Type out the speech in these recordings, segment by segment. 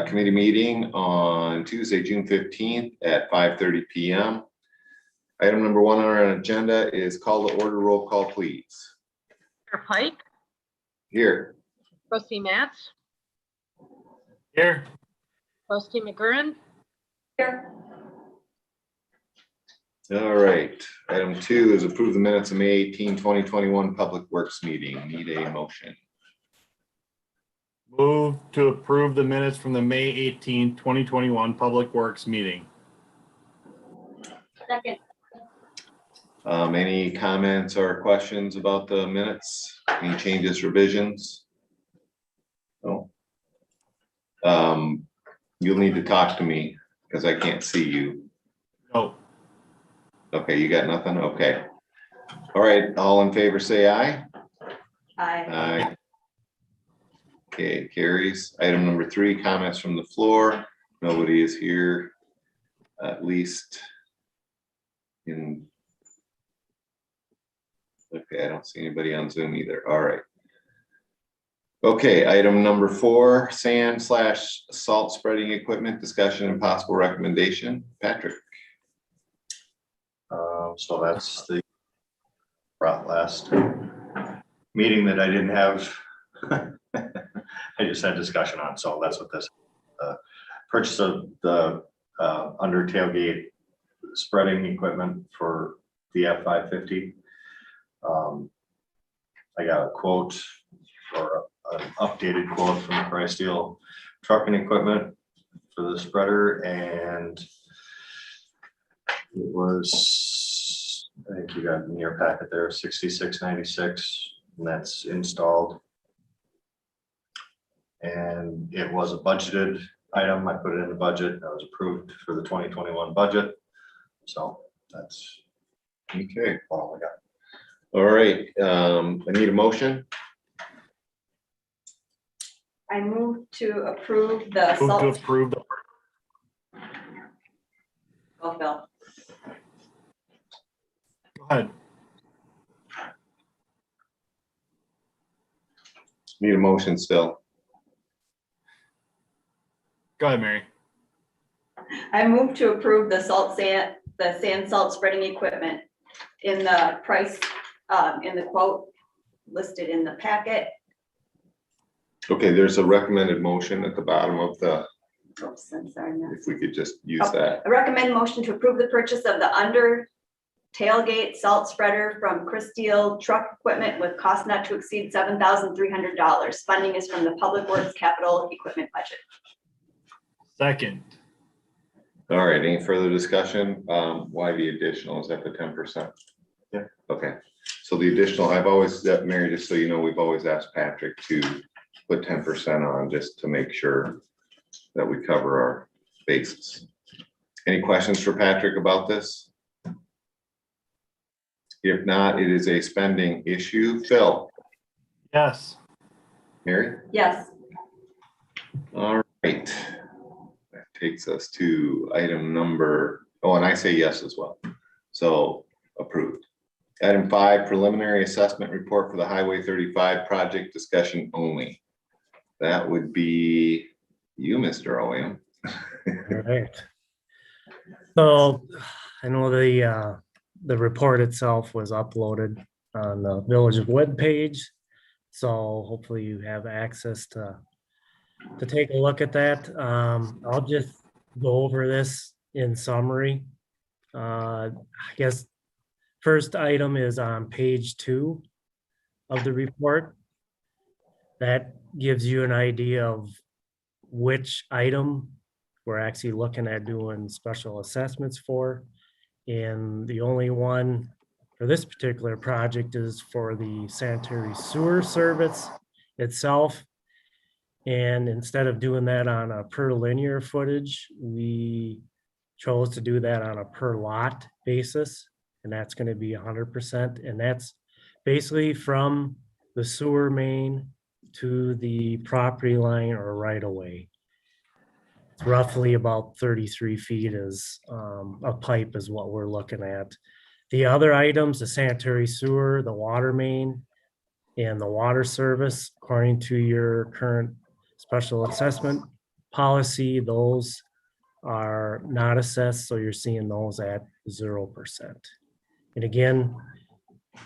committee meeting on Tuesday, June 15th at 5:30 p.m. Item number 1 on our agenda is call to order. Roll call, please. Chair Pike, Here. Trustee Matz, Here. Trustee McGurran. Here. All right. Item 2 is approve the minutes of May 18, 2021 Public Works meeting. Need a motion. Move to approve the minutes from the May 18, 2021 Public Works meeting. Second. Any comments or questions about the minutes? Any changes, revisions? No. You'll need to talk to me because I can't see you. No. Okay, you got nothing? Okay. All right, all in favor say aye. Aye. Aye. Okay, carries. Item number 3, comments from the floor. Nobody is here, at least in. Okay, I don't see anybody on Zoom either. All right. Okay, item number 4, sand/salt spreading equipment, discussion and possible recommendation. Patrick. So that's the last meeting that I didn't have. I just had discussion on, so that's what this purchase of the under tailgate spreading equipment for the F550. I got a quote or an updated quote from Price Steel Trucking Equipment for the spreader, and it was, I think you got in your packet there, $66.96, and that's installed. And it was a budgeted item. I put it in the budget. That was approved for the 2021 budget. So that's Okay. all I got. All right. I need a motion. I move to approve the Move to salt. approve the Go, Phil. Go ahead. Need a motion still. Go ahead, Mary. I move to approve the sand salt spreading equipment in the price, in the quote listed in the packet. Okay, there's a recommended motion at the bottom of the, Oops, I'm sorry. if we could just use that. I recommend motion to approve the purchase of the under tailgate salt spreader from Chris Steel Truck Equipment with cost not to exceed $7,300. Funding is from the Public Works Capital Equipment budget. Second. All right, any further discussion? Why the additional? Is that the 10%? Yeah. Okay, so the additional, I've always, Mary, just so you know, we've always asked Patrick to put 10% on just to make sure that we cover our bases. Any questions for Patrick about this? If not, it is a spending issue. Phil? Yes. Mary? Yes. All right. That takes us to item number, oh, and I say yes as well. So approved. Item 5, preliminary assessment report for the Highway 35 project, discussion only. That would be you, Mr. Owen. All right. So I know the report itself was uploaded on the village webpage. So hopefully you have access to take a look at that. I'll just go over this in summary. I guess first item is on page 2 of the report. That gives you an idea of which item we're actually looking at doing special assessments for. And the only one for this particular project is for the sanitary sewer service itself. And instead of doing that on a per linear footage, we chose to do that on a per lot basis. And that's going to be 100%. And that's basically from the sewer main to the property line or right away. It's roughly about 33 feet is a pipe is what we're looking at. The other items, the sanitary sewer, the water main, and the water service, according to your current special assessment policy, those are not assessed, so you're seeing those at 0%. And again,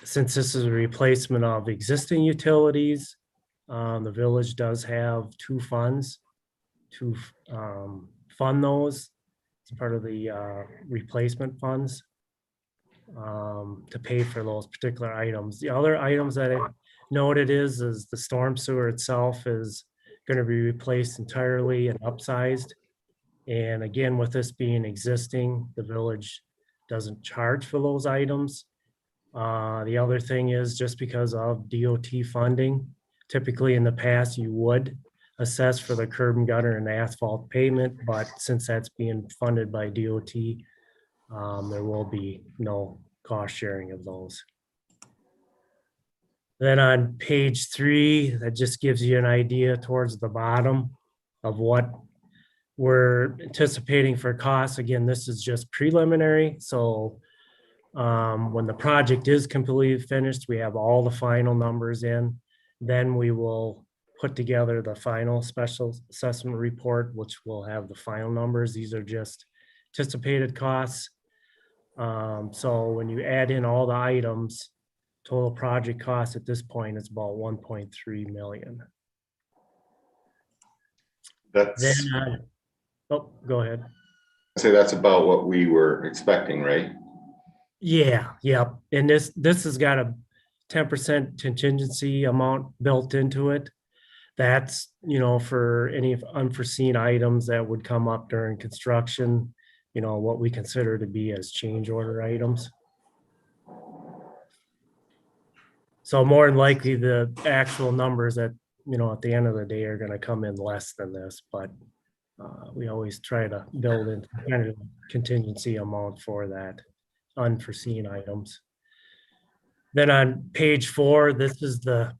since this is a replacement of existing utilities, the village does have two funds to fund those. It's part of the replacement funds to pay for those particular items. The other items that I noted is the storm sewer itself is going to be replaced entirely and upsized. And again, with this being existing, the village doesn't charge for those items. The other thing is just because of DOT funding, typically in the past, you would assess for the curb and gutter and asphalt pavement, but since that's being funded by DOT, there will be no cost sharing of those. Then on page 3, that just gives you an idea towards the bottom of what we're anticipating for costs. Again, this is just preliminary, so when the project is completely finished, we have all the final numbers in, then we will put together the final special assessment report, which will have the final numbers. These are just anticipated costs. So when you add in all the items, total project cost at this point is about 1.3 million. Then, That's, oh, go ahead. say that's about what we were expecting, right? Yeah, and this has got a 10% contingency amount built into it. That's, for any unforeseen items that would come up during construction, what we consider to be as change order items. So more than likely, the actual numbers that, at the end of the day are gonna come in less than this, but we always try to build in kind of contingency amount for that unforeseen items. Then on page 4, this is the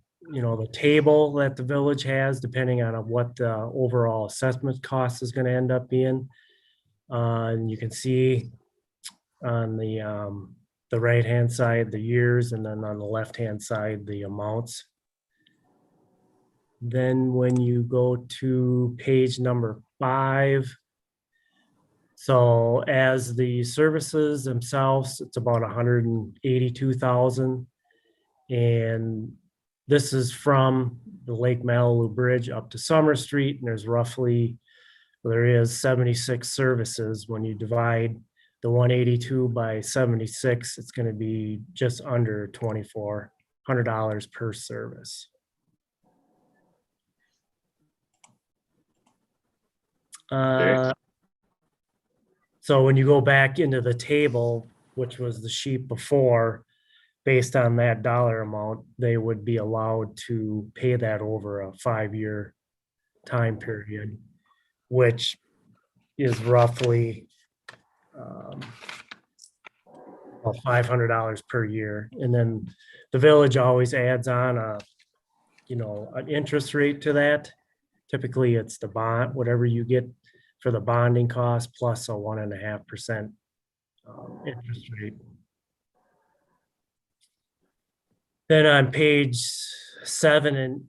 table that the village has, depending on what the overall assessment cost is going to end up being. And you can see on the right-hand side, the years, and then on the left-hand side, the amounts. Then when you go to page number 5, so as the services themselves, it's about 182,000. And this is from the Lake Malibu Bridge up to Summer Street, and there is 76 services. When you divide the 182 by 76, it's going to be just under $2,400 per service. So when you go back into the table, which was the sheet before, based on that dollar amount, they would be allowed to pay that over a 5-year time period, which is roughly $500 per year. And then the village always adds on an interest rate to that. Typically, it's the bond, whatever you get for the bonding cost plus a 1.5% interest rate. Then on page 7 and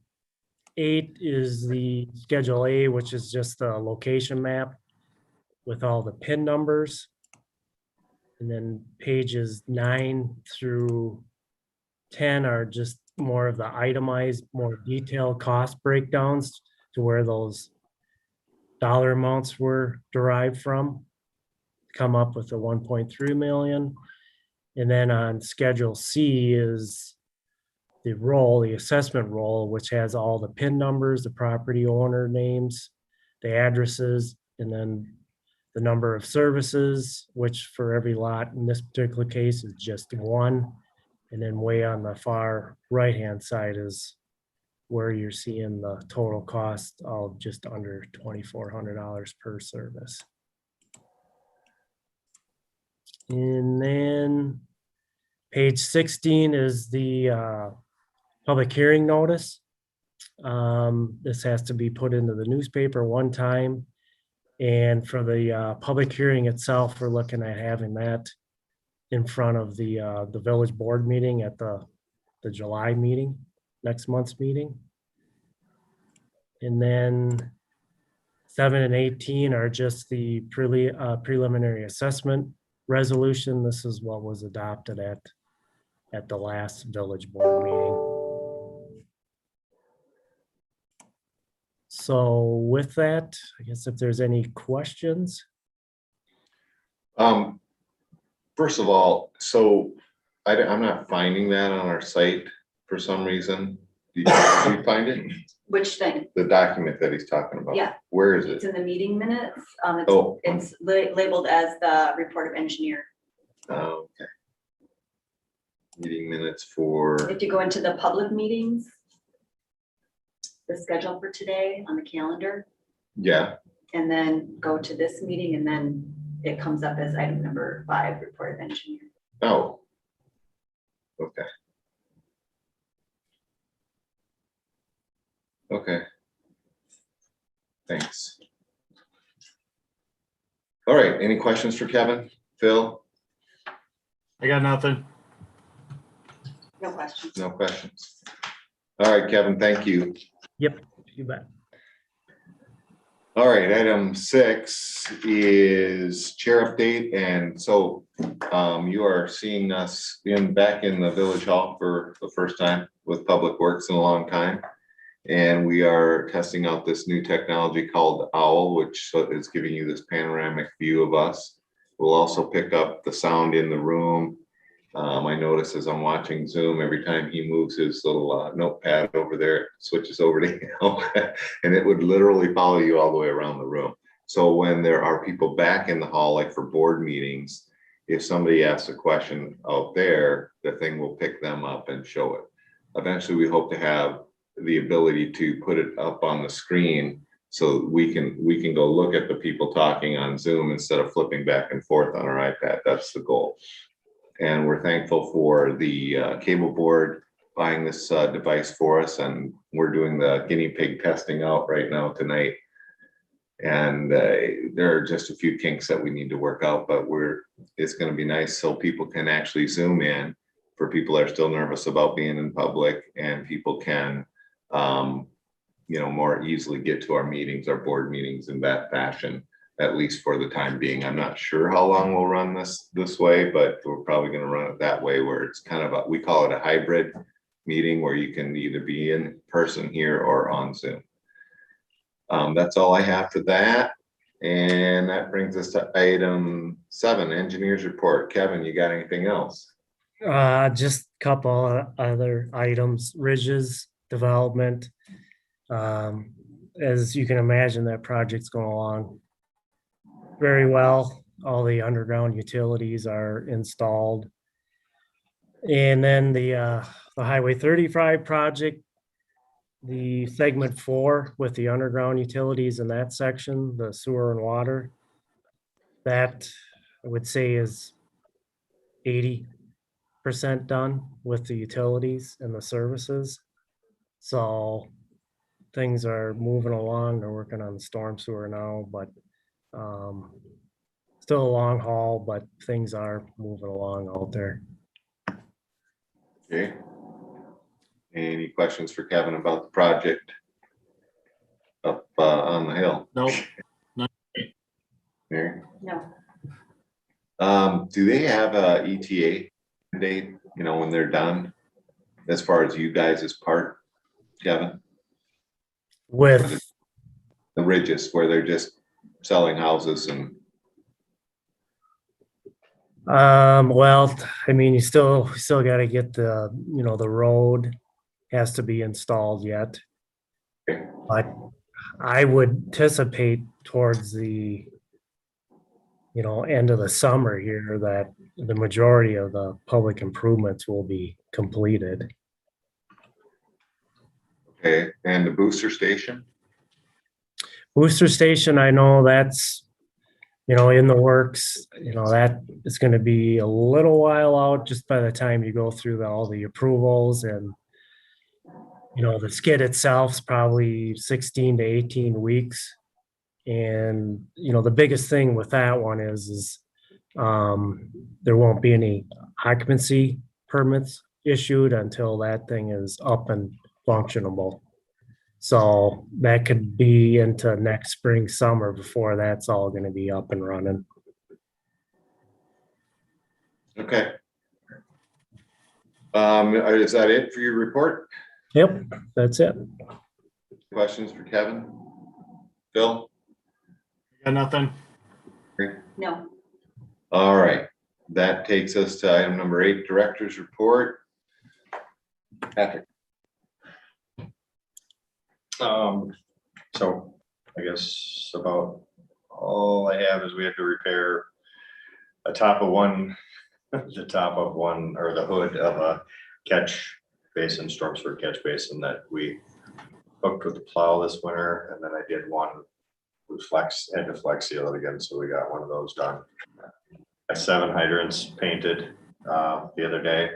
8 is the Schedule A, which is just the location map with all the PIN numbers. And then pages 9 through 10 are just more of the itemized, more detailed cost breakdowns to where those dollar amounts were derived from, come up with the 1.3 million. And then on Schedule C is the assessment roll, which has all the PIN numbers, the property owner names, the addresses, and then the number of services, which for every lot in this particular case is just 1. And then way on the far right-hand side is where you're seeing the total cost of just under $2,400 per service. And then page 16 is the public hearing notice. This has to be put into the newspaper one time. And for the public hearing itself, we're looking at having that in front of the village board meeting at the July meeting, next month's meeting. And then 7 and 18 are just the preliminary assessment resolution. This is what was adopted at the last village board meeting. So with that, I guess if there's any questions. First of all, so I'm not finding that on our site for some reason. Did you find it? Which thing? The document that he's talking about? Yeah. Where is It's it? in the meeting minutes. Oh. It's labeled as the report of engineer. Oh, okay. Meeting minutes for, If you go into the public meetings, the schedule for today on the calendar, yeah, and then go to this meeting, and then it comes up as item number 5, report of engineer. oh. Okay. Okay. Thanks. All right, any questions for Kevin? Phil? I got nothing. No questions. No questions. All right, Kevin, thank you. Yep, you bet. All right, item 6 is chair update, and so you are seeing us back in the village hall for the first time with Public Works in a long time. And we are testing out this new technology called OWL, which is giving you this panoramic view of us. We'll also pick up the sound in the room. I notice as I'm watching Zoom, every time he moves his little notepad over there, it switches over to him, and it would literally follow you all the way around the room. So when there are people back in the hall, like for board meetings, if somebody asks a question out there, the thing will pick them up and show it. Eventually, we hope to have the ability to put it up on the screen so we can go look at the people talking on Zoom instead of flipping back and forth on our iPad. That's the goal. And we're thankful for the cable board buying this device for us, and we're doing the guinea pig testing out right now tonight. And there are just a few kinks that we need to work out, but it's going to be nice so people can actually Zoom in for people that are still nervous about being in public, and people can more easily get to our meetings, our board meetings in that fashion, at least for the time being. I'm not sure how long we'll run this way, but we're probably going to run it that way, where it's kind of we call it a hybrid meeting, where you can either be in person here or on Zoom. That's all I have for that. And that brings us to item 7, engineers report. Kevin, you got anything else? Just a couple of other items, Ridges development. As you can imagine, that project's going along very well. All the underground utilities are installed. And then the Highway 35 project, the segment 4 with the underground utilities in that section, the sewer and water, that I would say is 80% done with the utilities and the services. So things are moving along. They're working on the storm sewer now, but still a long haul, but things are moving along out there. Okay. Any questions for Kevin about the project up on the hill? Nope. Mary? No. Do they have a ETA date, when they're done, as far as you guys as part, Kevin? With The Ridges, where they're just selling houses and well, I mean, you still got to get the road has to be installed yet. But I would anticipate towards the end of the summer here that the majority of the public improvements will be completed. okay, and the booster station? Booster station, I know that's in the works. That is going to be a little while out just by the time you go through all the approvals, and the skid itself is probably 16 to 18 weeks. And the biggest thing with that one is there won't be any occupancy permits issued until that thing is up and functionable. So that could be into next spring, summer before that's all gonna be up and running. Okay. Is that it for your report? Yep, that's it. Questions for Kevin? Phil? Got nothing. No. All right, that takes us to item number 8, Director's Report. Patrick. So I guess about all I have is we have to repair the top of one, or the hood of a catch basin, Stormsford catch basin that we hooked with the plow this winter, and then I did one with had to flex seal it again, so we got one of those done. Got 7 hydrants painted the other day.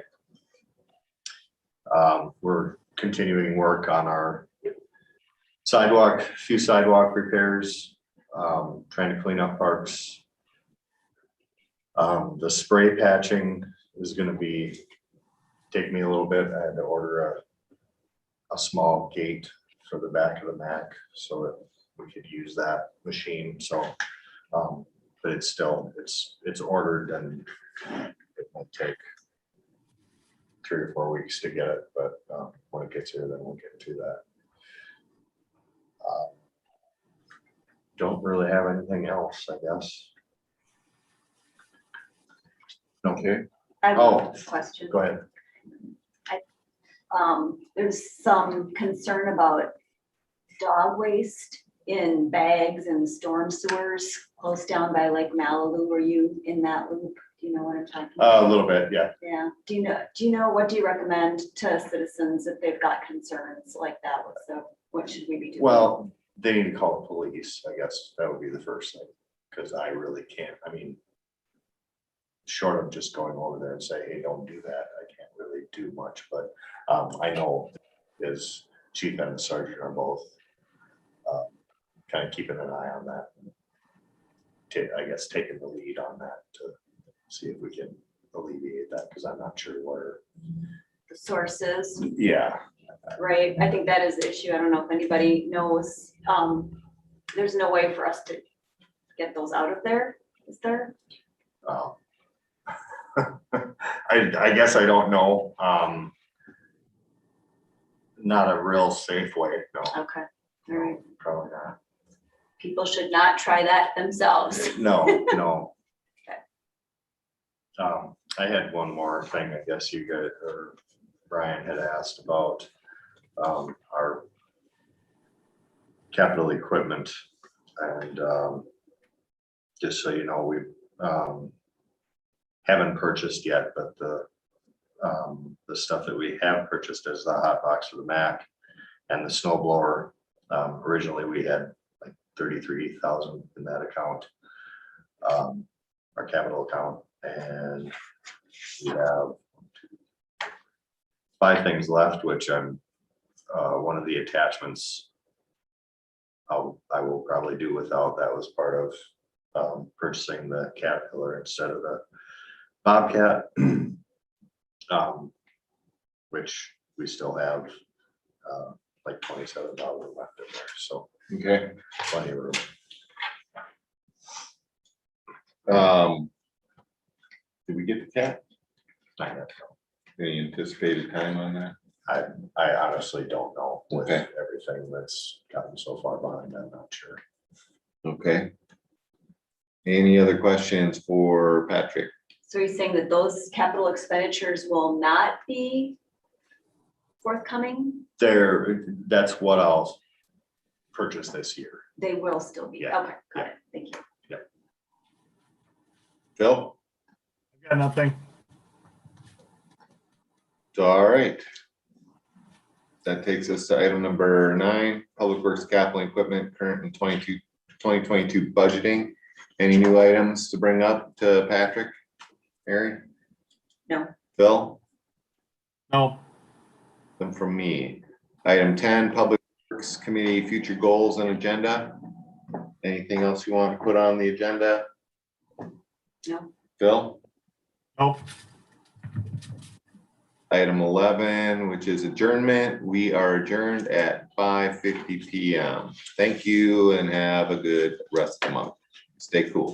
We're continuing work on our few sidewalk repairs, trying to clean up parks. The spray patching is gonna take me a little bit. I had to order a small gate for the back of the Mac so that we could use that machine, so, but it's ordered, and it might take 3 or 4 weeks to get it, but when it gets here, then we'll get to that. Don't really have anything else, I guess. Okay. I have Oh. a question. Go ahead. There's some concern about dog waste in bags and storm sewers close down by Lake Malibu. Were you in that loop? Do you know what I'm talking about? A little bit, yeah. Yeah. Do you know, what do you recommend to citizens if they've got concerns like that? What should we be doing? Well, they need to call the police, I guess. That would be the first thing, because I really can't, I mean, short of just going over there and say, hey, don't do that, I can't really do much, but I know his chief and the sergeant are both kind of keeping an eye on that. I guess taking the lead on that to see if we can alleviate that, because I'm not sure where. The sources, Yeah, right? I think that is the issue. I don't know if anybody knows. There's no way for us to get those out of there, is there? I guess I don't know. Not a real safe way, no. Okay, all right. Probably not. People should not try that themselves. No, no. Okay. I had one more thing, I guess you guys, or Brian had asked about, our capital equipment, and, just so you know, we, haven't purchased yet, but the stuff that we have purchased is the hot box for the Mac and the snow blower. Originally we had like 33,000 in that account, our capital account, and we have 5 things left, which I'm, one of the attachments I will probably do without. That was part of purchasing the Caterpillar instead of the Bobcat, which we still have like 27,000 left in there, so Okay. plenty of room. Did we get the cat? Not yet. Any anticipated time on that? I honestly don't know with Okay. everything that's gotten so far behind. I'm not sure. Okay. Any other questions for Patrick? So you're saying that those capital expenditures will not be forthcoming? That's what I'll purchase this year. They will still be. Yeah. Okay, got it. Thank you. Phil? Got nothing. All right. That takes us to item number 9, Public Works Capital Equipment, current and 2022 budgeting. Any new items to bring up to Patrick? Mary? No. Phil? No. Then from me. Item 10, Public Works Committee future goals and agenda. Anything else you want to put on the agenda? No. Phil? Nope. item 11, which is adjournment. We are adjourned at 5:50 PM. Thank you and have a good rest of the month. Stay cool.